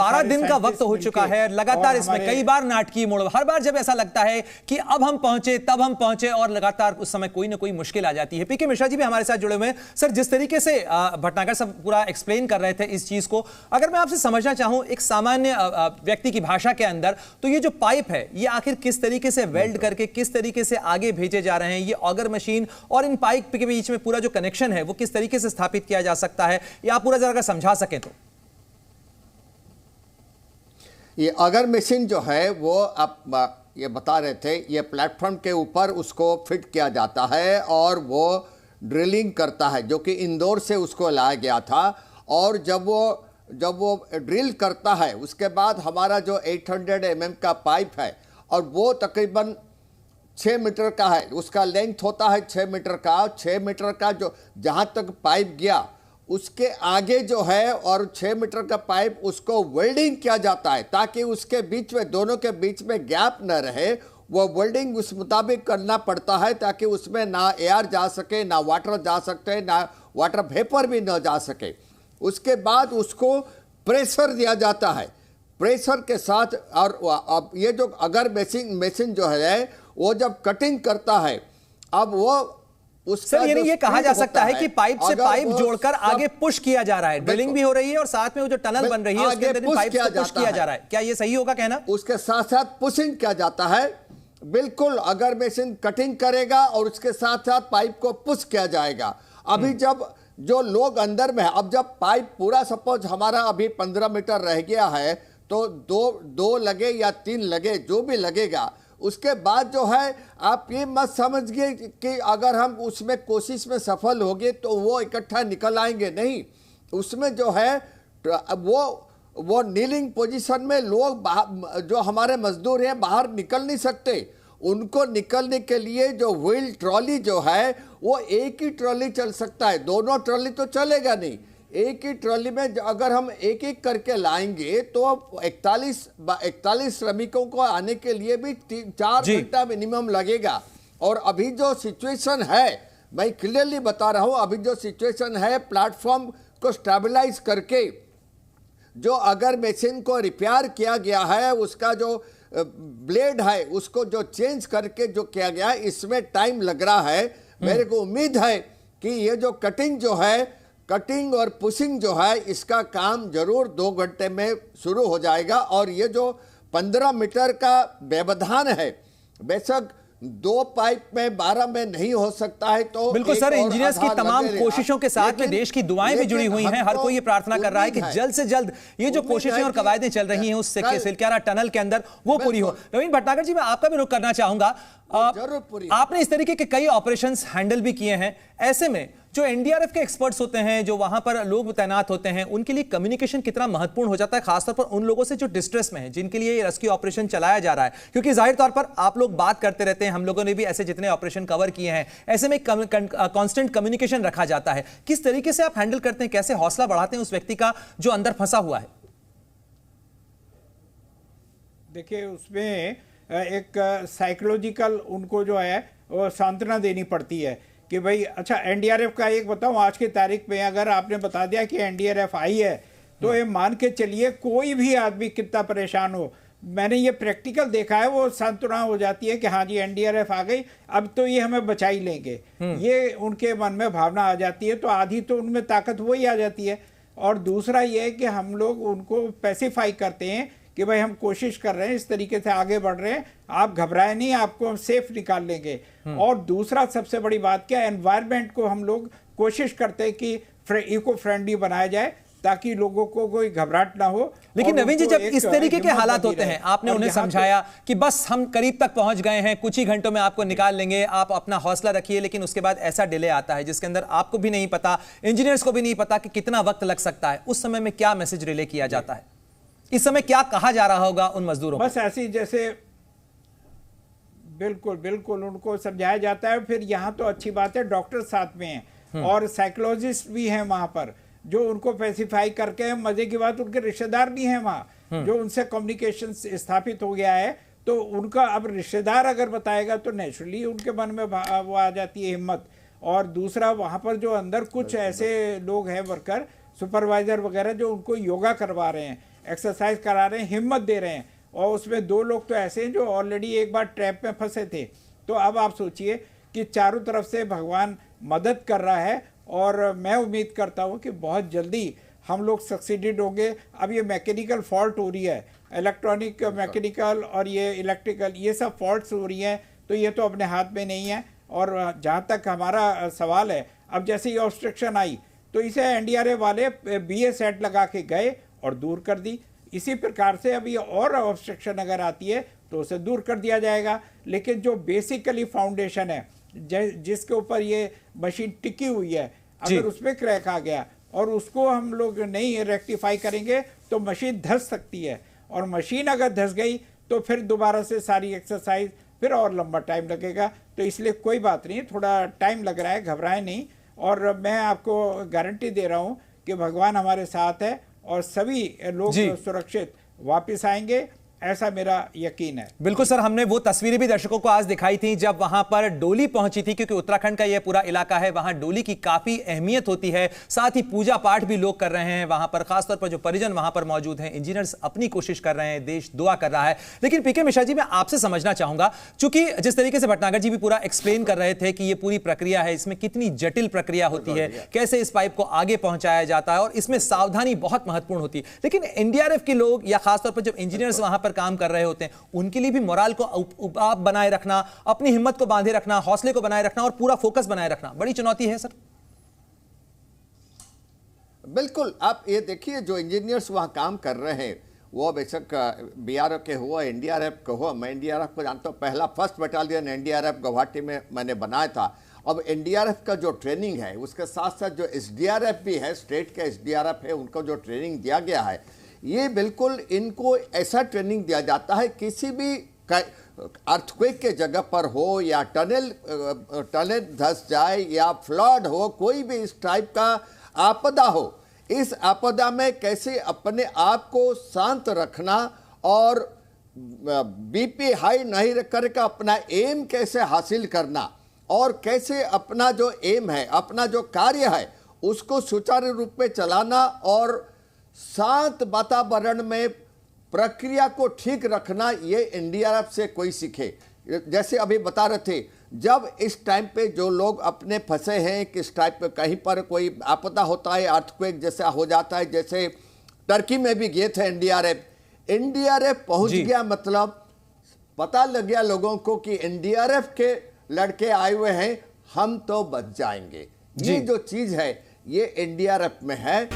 12 दिन का वक्त हो चुका है, लगातार इसमें कई बार नाटकीय मोड़, हर बार जब ऐसा लगता है कि अब हम पहुंचे तब हम पहुंचे और लगातार उस समय कोई ना कोई मुश्किल आ जाती है। पीके मिश्रा जी भी हमारे साथ जुड़े हुए हैं। सर, जिस तरीके से भटनागर सब पूरा एक्सप्लेन कर रहे थे इस चीज को, अगर मैं आपसे समझना चाहूं एक सामान्य व्यक्ति की भाषा के अंदर, तो ये जो पाइप है ये आखिर किस तरीके से वेल्ड करके किस तरीके से आगे भेजे जा रहे हैं, ये ऑगर मशीन और इन पाइप के बीच में पूरा जो कनेक्शन है वो किस तरीके से स्थापित किया जा सकता है, ये आप पूरा जरा समझा सकें तो। ये ऑगर मशीन जो है वो आप ये बता रहे थे, ये प्लेटफॉर्म के ऊपर उसको फिट किया जाता है और वो ड्रिलिंग करता है, जो कि इंदौर से उसको लाया गया था। और जब वो ड्रिल करता है उसके बाद हमारा जो 800 mm का पाइप है और वो तकरीबन 6 मीटर का है, उसका लेंथ होता है 6 मीटर का। 6 मीटर का जो जहाँ तक पाइप गया उसके आगे जो है और 6 मीटर का पाइप उसको वेल्डिंग किया जाता है ताकि उसके बीच में, दोनों के बीच में गैप न रहे। वो वेल्डिंग उस मुताबिक करना पड़ता है ताकि उसमें ना एयर जा सके, ना वाटर जा सकते, ना वाटर वेपर भी न जा सके। उसके बाद उसको प्रेशर दिया जाता है, प्रेशर के साथ। और अब ये जो अगर मशीन जो है वो जब कटिंग करता है, अब वो सर यानी ये कहा जा सकता है कि पाइप से पाइप जोड़कर आगे पुश किया जा रहा है, ड्रिलिंग भी हो रही है और साथ में वो जो टनल बन रही है उसके अंदर इन पाइप से पुश किया जा रहा है। क्या ये सही होगा कहना? उसके साथ साथ पुशिंग किया जाता है, बिल्कुल। अगर मशीन कटिंग करेगा और उसके साथ साथ पाइप को पुश किया जाएगा। अभी जब जो लोग अंदर में है, अब जब पाइप पूरा सपोज हमारा अभी 15 मीटर रह गया है तो दो लगे या 3 लगे, जो भी लगेगा, उसके बाद जो है आप ये मत समझिए कि अगर हम उसमें कोशिश में सफल हो गए तो वो इकट्ठा निकल आएंगे, नहीं। उसमें जो है वो नीलिंग पोजीशन में लोग जो हमारे मजदूर हैं बाहर निकल नहीं सकते। उनको निकलने के लिए जो व्हील ट्रॉली जो है वो एक ही ट्रॉली चल सकता है, दोनों ट्रॉली तो चलेगा नहीं। एक ही ट्रॉली में अगर हम एक एक करके लाएंगे तो 41 श्रमिकों को आने के लिए भी 4 घंटा मिनिमम लगेगा। और अभी जो सिचुएशन है, मैं क्लियरली बता रहा हूं, अभी जो सिचुएशन है प्लेटफॉर्म को स्टेबलाइज करके जो अगर मशीन को रिपेयर किया गया है, उसका जो ब्लेड है उसको जो चेंज करके जो किया गया है, इसमें टाइम लग रहा है। मेरे को उम्मीद है कि ये जो कटिंग और पुशिंग जो है इसका काम जरूर 2 घंटे में शुरू हो जाएगा। और ये जो 15 मीटर का व्यवधान है, बेशक 2 पाइप में 12 में नहीं हो सकता है, तो बिल्कुल सर, इंजीनियर्स की तमाम कोशिशों के साथ में देश की दुआएं भी जुड़ी हुई हैं। हर कोई ये प्रार्थना कर रहा है कि जल्द से जल्द ये जो कोशिशें और कवायदें चल रही हैं उस सिलक्यारा टनल के अंदर वो पूरी हो। नवीन भटनागर जी, मैं आपका भी रुख करना चाहूंगा। आपने इस तरीके के कई ऑपरेशंस हैंडल भी किए हैं, ऐसे में जो एनडीआरएफ के एक्सपर्ट्स होते हैं, जो वहां पर लोग तैनात होते हैं, उनके लिए कम्युनिकेशन कितना महत्वपूर्ण हो जाता है, खासतौर पर उन लोगों से जो डिस्ट्रेस में हैं, जिनके लिए ये रेस्क्यू ऑपरेशन चलाया जा रहा है? क्योंकि जाहिर तौर पर आप लोग बात करते रहते हैं, हम लोगों ने भी ऐसे जितने ऑपरेशन कवर किए हैं, ऐसे में कांस्टेंट कम्युनिकेशन रखा जाता है। किस तरीके से आप हैंडल करते हैं, कैसे हौसला बढ़ाते हैं उस व्यक्ति का जो अंदर फंसा हुआ है? देखिए, उसमें एक साइकोलॉजिकल उनको जो है वो सांत्वना देनी पड़ती है कि भाई अच्छा, एनडीआरएफ का एक बताऊं, आज की तारीख में अगर आपने बता दिया कि एनडीआरएफ आई है तो ये मान के चलिए कोई भी आदमी कितना परेशान हो, मैंने ये प्रैक्टिकल देखा है, वो सांत्वना हो जाती है कि हाँ जी एनडीआरएफ आ गई, अब तो ये हमें बचा ही लेंगे, ये उनके मन में भावना आ जाती है। तो आधी तो उनमें ताकत वही आ जाती है। और दूसरा ये है कि हम लोग उनको पैसिफाई करते हैं कि भाई हम कोशिश कर रहे हैं, इस तरीके से आगे बढ़ रहे हैं, आप घबराए नहीं, आपको हम सेफ निकाल लेंगे। और दूसरा सबसे बड़ी बात क्या, एनवायरनमेंट को हम लोग कोशिश करते हैं कि इको फ्रेंडली बनाया जाए ताकि लोगों को कोई घबराहट ना हो। लेकिन नवीन जी, जब इस तरीके के हालात होते हैं, आपने उन्हें समझाया कि बस हम करीब तक पहुंच गए हैं, कुछ ही घंटों में आपको निकाल लेंगे, आप अपना हौसला रखिए, लेकिन उसके बाद ऐसा डिले आता है जिसके अंदर आपको भी नहीं पता, इंजीनियर्स को भी नहीं पता कि कितना वक्त लग सकता है, उस समय में क्या मैसेज रिले किया जाता है? इस समय क्या कहा जा रहा होगा उन मजदूरों को? बस ऐसी जैसे बिल्कुल बिल्कुल उनको समझाया जाता है। फिर यहाँ तो अच्छी बात है, डॉक्टर साथ में हैं और साइकोलॉजिस्ट भी हैं वहाँ पर जो उनको पैसिफाई करके, मजे की बात उनके रिश्तेदार भी हैं वहाँ जो उनसे कम्युनिकेशन स्थापित हो गया है। तो उनका अब रिश्तेदार अगर बताएगा तो नेचुरली उनके मन में वो आ जाती है हिम्मत। और दूसरा वहाँ पर जो अंदर कुछ ऐसे लोग हैं वर्कर, सुपरवाइजर वगैरह, जो उनको योगा करवा रहे हैं। एक्सरसाइज करा रहे हैं, हिम्मत दे रहे हैं। और उसमें 2 लोग तो ऐसे हैं जो ऑलरेडी एक बार ट्रैप में फंसे थे। तो अब आप सोचिए कि चारों तरफ से भगवान मदद कर रहा है, और मैं उम्मीद करता हूँ कि बहुत जल्दी हम लोग सक्सीडेड होंगे। अब ये मैकेनिकल फॉल्ट हो रही है, इलेक्ट्रॉनिक, मैकेनिकल और ये इलेक्ट्रिकल, ये सब फॉल्ट्स हो रही हैं, तो ये तो अपने हाथ में नहीं है। और जहाँ तक हमारा सवाल है, अब जैसे ये ऑब्स्ट्रक्शन आई तो इसे एनडीआरएफ वाले BA सेट लगा के गए और दूर कर दी। इसी प्रकार से अब ये और ऑब्स्ट्रक्शन अगर आती है तो उसे दूर कर दिया जाएगा। लेकिन जो बेसिकली फाउंडेशन है, जिसके ऊपर ये मशीन टिकी हुई है, अगर उसमें क्रैक आ गया और उसको हम लोग नहीं रेक्टिफाई करेंगे तो मशीन धंस सकती है। और मशीन अगर धंस गई तो फिर दोबारा से सारी एक्सरसाइज फिर और लंबा टाइम लगेगा। तो इसलिए कोई बात नहीं, थोड़ा टाइम लग रहा है, घबराएं नहीं। और मैं आपको गारंटी दे रहा हूं कि भगवान हमारे साथ है और सभी लोग सुरक्षित वापस आएंगे, ऐसा मेरा यकीन है। बिल्कुल सर, हमने वो तस्वीरें भी दर्शकों को आज दिखाई थी जब वहां पर डोली पहुंची थी, क्योंकि उत्तराखंड का यह पूरा इलाका है, वहां डोली की काफी अहमियत होती है। साथ ही पूजा पाठ भी लोग कर रहे हैं वहां पर, खासतौर पर जो परिजन वहां पर मौजूद हैं, इंजीनियर्स अपनी कोशिश कर रहे हैं, देश दुआ कर रहा है। लेकिन पीके मिश्रा जी, मैं आपसे समझना चाहूंगा, चूंकि जिस तरीके से भटनागर जी भी पूरा एक्सप्लेन कर रहे थे कि ये पूरी प्रक्रिया है, इसमें कितनी जटिल प्रक्रिया होती है, कैसे इस पाइप को आगे पहुंचाया जाता है, और इसमें सावधानी बहुत महत्वपूर्ण होती है। लेकिन एनडीआरएफ के लोग या खासतौर पर जब इंजीनियर्स वहां पर काम कर रहे होते हैं, उनके लिए भी मोराल को आप बनाए रखना, अपनी हिम्मत को बांधे रखना, हौसले को बनाए रखना और पूरा फोकस बनाए रखना बड़ी चुनौती है सर। बिल्कुल, आप ये देखिए, जो इंजीनियर्स वहां काम कर रहे हैं, वो बेशक बीआरओ के हो, एनडीआरएफ के हो। मैं एनडीआरएफ को जानता हूँ, पहला फर्स्ट बटालियन एनडीआरएफ गुवाहाटी में मैंने बनाया था। अब एनडीआरएफ का जो ट्रेनिंग है, उसके साथ साथ जो एसडीआरएफ भी है, स्टेट का एसडीआरएफ है, उनको जो ट्रेनिंग दिया गया है, ये बिल्कुल इनको ऐसा ट्रेनिंग दिया जाता है, किसी भी अर्थक्वेक के जगह पर हो या टनल धंस जाए या फ्लड हो, कोई भी इस टाइप का आपदा हो, इस आपदा में कैसे अपने आप को शांत रखना और बीपी हाई नहीं करके अपना एम कैसे हासिल करना, और कैसे अपना जो एम है, अपना जो कार्य है, उसको सुचारू रूप में चलाना और शांत वातावरण में प्रक्रिया को ठीक रखना, ये एनडीआरएफ से कोई सीखे। जैसे अभी बता रहे थे, जब इस टाइम पे जो लोग अपने फंसे हैं, किस टाइप पे कहीं पर कोई आपदा होता है, अर्थक्वेक जैसा हो जाता है, जैसे टर्की में भी गए थे एनडीआरएफ पहुंच गया, मतलब पता लग गया लोगों को कि एनडीआरएफ के लड़के आए हुए हैं, हम तो बच जाएंगे। ये जो चीज है, ये एनडीआरएफ में है।